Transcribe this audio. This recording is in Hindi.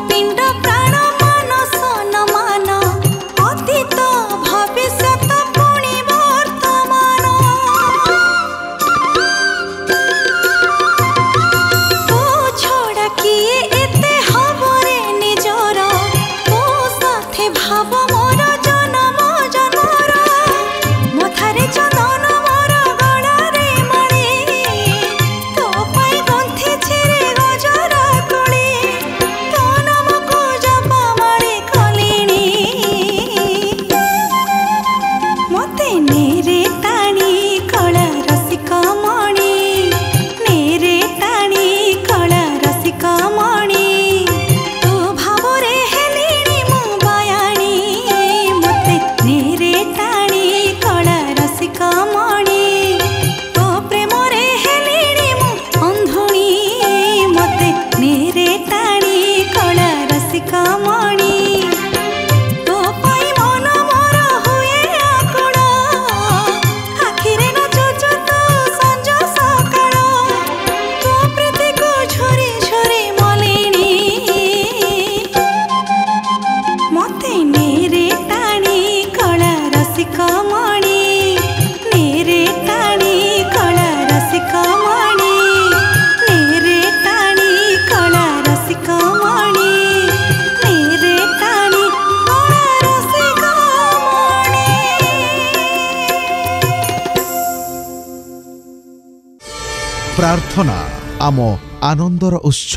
पिंड प्राण मानस न मान अतीत भविष्यत पुणी वर्तमान तो छड़ा किए एते हबरे निजर तो साथे भाव मोर जन्म जन्मर मथारे चंदन मोर गड़ारे मणि तो पाई गंथि छिरे गजर कली तो नामको जपा मारे कलिणी मते नेरे ताणी कला रसिक मणि नेरे ताणी कला रसिक मणि तो भावरे हेलिणी मु बयाणी मते नेरे ताणी कला रसिक मणि तो प्रेमरे हेलिणी मु अंधुणी मते नेरे ताणी कला रसिक मणि तो पाई मन मोर हुए आकुल आखिरे नचुचु तो संज सकाळ तो प्रीति को झरी झरी मलिनी मते नेरे ताणी कला रसिक मणि नेरे ताणी कला रसिक मणि नेरे ताणी कला रसिक मणि नेरे ताणी कला रसिक मणि। प्रार्थना आम आनंदर उत्स।